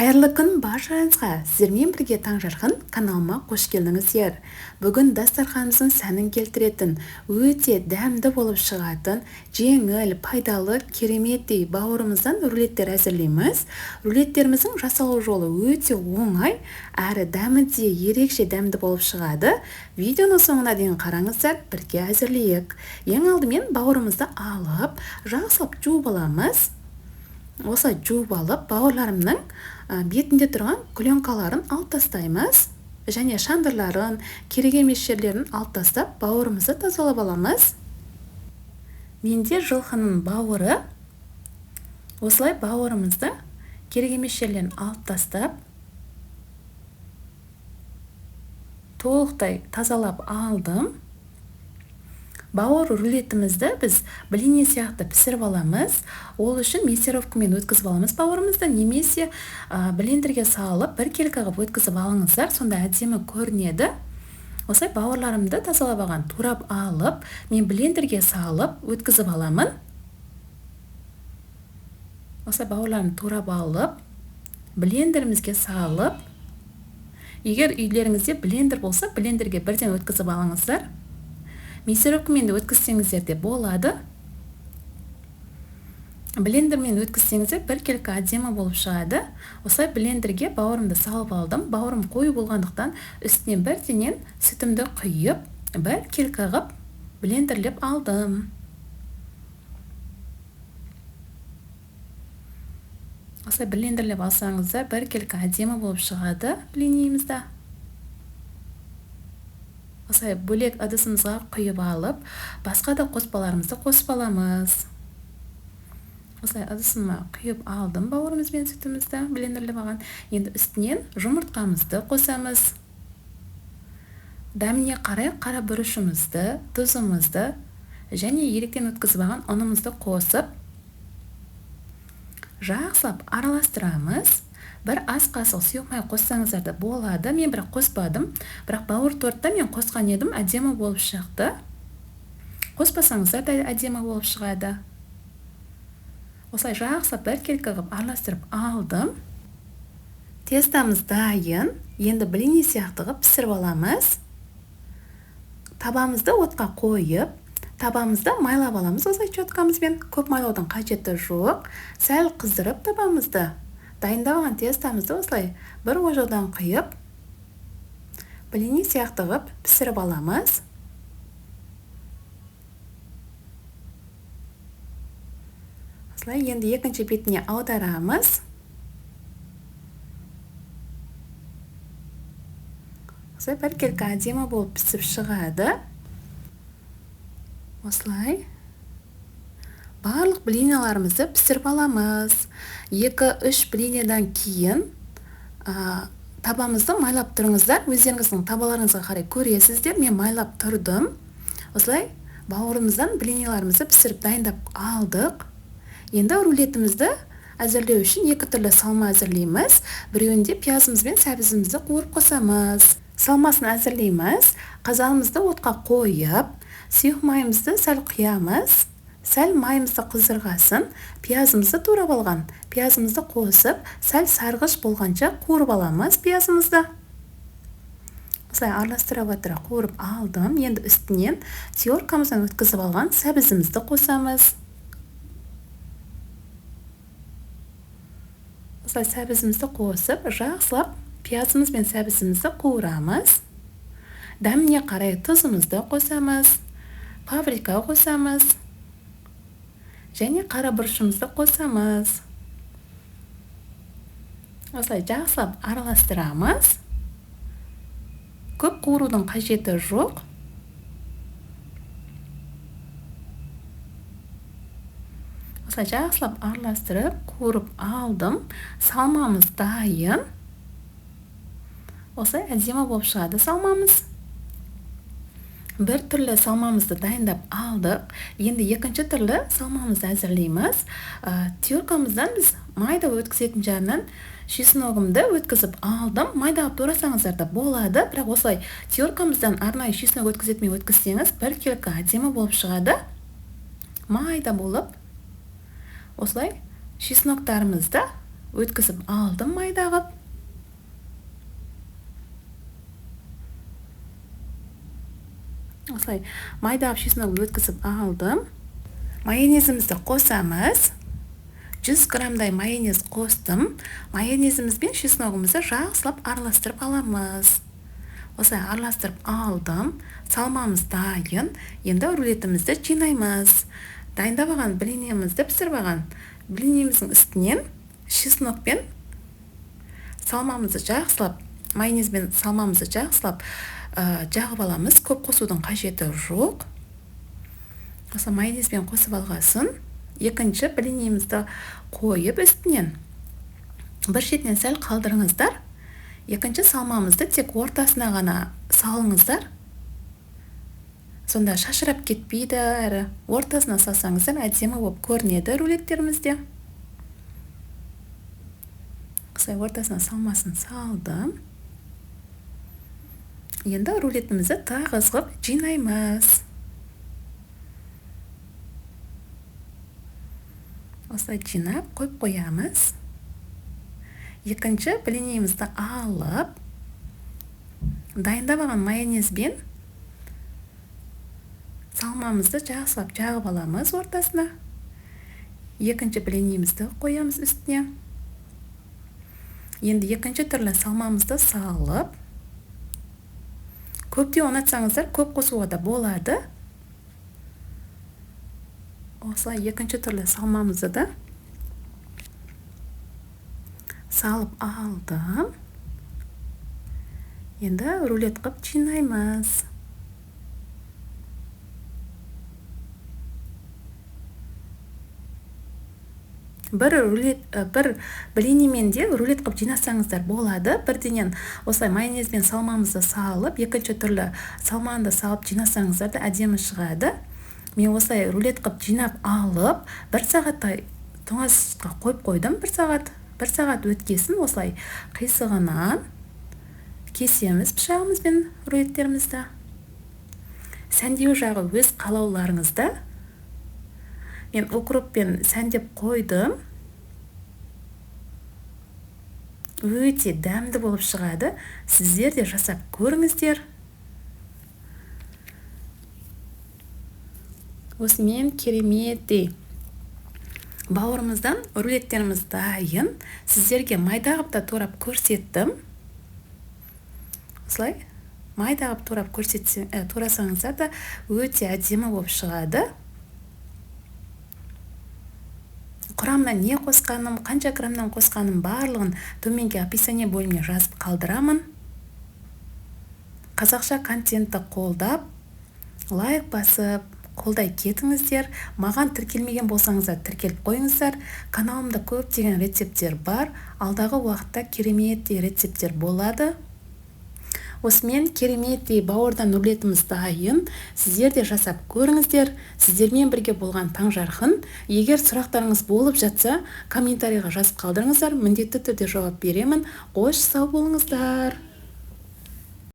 Қайырлы күн баршаңызға. Сіздермен бірге Таңжарқын каналыма қош келдіңіздер. Бүгін дастарханымыздың сәнін келтіретін, өте дәмді болып шығатын, жеңіл, пайдалы, кереметтей бауырымыздан рулеттер әзірлейміз. Рулеттеріміздің жасалу жолы өте оңай, әрі дәмі де ерекше дәмді болып шығады. Видеоны соңына дейін қараңыздар, бірге әзірлейік. Ең алдымен бауырымызды алып, жақсылап жуып аламыз. Осылай жуып алып, бауырларымның бетінде тұрған кленкаларын алып тастаймыз. Және шандырларын, керек емес жерлерін алып тастап, бауырымызды тазалап аламыз. Менде жылқының бауыры. Осылай бауырымызды керек емес жерлерін алып тастап, толықтай тазалап алдым. Бауыр рулетімізді біз блини сияқты пісіріп аламыз. Ол үшін мясорубкамен өткізіп аламыз бауырымызды, немесе блендерге салып, бір келка қылып өткізіп алыңыздар, сонда әдемі көрінеді. Осылай бауырларымды тазалап алған турап алып, мен блендерге салып өткізіп аламын. Осылай бауырларымды турап алып, блендерімізге салып, егер үйлеріңізде блендер болса, блендерге бірден өткізіп алыңыздар. Мясорубкамен де өткізсеңіздер де болады. Блендермен өткізсеңіздер бір келка әдемі болып шығады. Осылай блендерге бауырымды салып алдым. Бауырым қою болғандықтан үстінен бірденен сүтімді құйып, бір келка қылып блендерлеп алдым. Осылай блендерлеп алсаңыздар, бір келка әдемі болып шығады блинімізді. Осылай бөлек ыдысымызға құйып алып, басқа да қоспаларымызды қосып аламыз. Осылай ыдысыма құйып алдым бауырымызбен сүтімізді блендерлеп алған. Енді үстінен жұмыртқамызды қосамыз. Дәміне қарай қара бұрышымызды, тұзымызды және еректен өткізіп алған ұнымызды қосып, жақсылап араластырамыз. Бір ас қасық сұйық май қоссаңыздар да болады. Мен бірақ қоспадым. Бірақ бауыр тортта мен қосқан едім, әдемі болып шықты. Қоспасаңыздар да әдемі болып шығады. Осылай жақсылап бір келка қылып араластырып алдым. Тестамыз дайын. Енді блини сияқты қылып пісіріп аламыз. Табамызды отқа қойып, табамызды майлап аламыз. Осылай четкамызбен, көп майлаудың қажеті жоқ. Сәл қыздырып табамызды. Дайындалған тестамызды осылай бір ожаудан құйып, блини сияқты қылып пісіріп аламыз. Осылай енді екінші бетіне аударамыз. Осылай бір келка әдемі болып пісіп шығады. Осылай барлық блиналарымызды пісіріп аламыз. 2-3 блинядан кейін табамызды майлап тұрыңыздар. Өздеріңіздің табаларыңызға қарай көресіздер. Мен майлап тұрдым. Осылай бауырымыздан блиналарымызды пісіріп дайындап алдық. Енді рулетімізді әзірлеу үшін екі түрлі салма әзірлейміз. Біреуінде пиязымыз бен сәбізімізді қуырып қосамыз. Салмасын әзірлейміз. Қазанымызды отқа қойып, сұйық майымызды сәл құямыз. Сәл майымызды қыздырғасын, пиязымызды турап алған. Пиязымызды қосып, сәл сарғыш болғанша қуырып аламыз пиязымызды. Осылай араластыра отыра қуырып алдым. Енді үстінен теркамыздан өткізіп алған сәбізімізді қосамыз. Осылай сәбізімізді қосып, жақсылап пиязымыз бен сәбізімізді қуырамыз. Дәміне қарай тұзымызды қосамыз. Паприка қосамыз. Және қара бұрышымызды қосамыз. Осылай жақсылап араластырамыз. Көп қуырудың қажеті жоқ. Осылай жақсылап араластырып, қуырып алдым. Салмамыз дайын. Осылай әдемі болып шығады салмамыз. Бір түрлі салмамызды дайындап алдық. Енді екінші түрлі салмамызды әзірлейміз. Теркамыздан біз майда өткізетін жағынан чесногымды өткізіп алдым. Майда турасаңыздар да болады, бірақ осылай теркамыздан арнайы чеснок өткізетмей өткізсеңіз, бір келка әдемі болып шығады. Майда болып, осылай чесноктарымызды өткізіп алдым майда қып. Осылай майда қып чесногымды өткізіп алдым. Майонезімізді қосамыз. 100 граммдай майонез қостым. Майонезіміз бен чесногымызды жақсылап араластырып аламыз. Осылай араластырып алдым. Салмамыз дайын. Енді рулетімізді жинаймыз. Дайындап алған блинемізді пісіріп алған блинеміздің үстінен чеснок пен салмамызды жақсылап, майонез бен салмамызды жақсылап жағып аламыз. Көп қосудың қажеті жоқ. Осы майонез бен қосып алғасын, екінші блинемізді қойып үстінен бір шетінен сәл қалдырыңыздар. Екінші салмамызды тек ортасына ғана салыңыздар. Сонда шашырап кетпейді, әрі ортасына салсаңыздар әдемі болып көрінеді рулеттерімізде. Осылай ортасына салмасын салдым. Енді рулетімізді тығыз қылып жинаймыз. Осылай жинап қойып қоямыз. Екінші блинемізді алып, дайындап алған майонез бен салмамызды жақсылап жағып аламыз ортасына. Екінші блинемізді қоямыз үстіне. Енді екінші түрлі салмамызды салып, көптеу ұнатсаңыздар көп қосуға да болады. Осылай екінші түрлі салмамызды да салып алдым. Енді рулет қып жинаймыз. Бір блинемен де рулет қып жинасаңыздар болады. Бірденен осылай майонез бен салмамызды салып, екінші түрлі салманы салып жинасаңыздар да әдемі шығады. Мен осылай рулет қып жинап алып, 1 сағаттай тоңазытқышқа қойып қойдым. 1 сағат өткесін осылай қисығынан кесеміз пышағымызбен рулеттерімізді. Сәндеу жағы өз қалауларыңызда. Мен укроппен сәндеп қойдым. Өте дәмді болып шығады. Сіздер де жасап көріңіздер. Осымен кереметтей бауырымыздан рулеттеріміз дайын. Сіздерге майда қып та турап көрсеттім. Осылай майда қып турап турасаңыздар да өте әдемі болып шығады. Құрамына не қосқаным, қанша граммнан қосқаным барлығын төменге описание бөліміне жазып қалдырамын. Қазақша контентті қолдап, лайк басып, қолдай кетіңіздер. Маған тіркелмеген болсаңыздар тіркеліп қойыңыздар. Каналымда көптеген рецепттер бар. Алдағы уақытта кереметтей рецепттер болады. Осымен кереметтей бауырдан рулетіміз дайын. Сіздер де жасап көріңіздер. Сіздермен бірге болған Таңжарқын. Егер сұрақтарыңыз болып жатса, комментарийға жазып қалдырыңыздар. Міндетті түрде жауап беремін. Қош сау болыңыздар.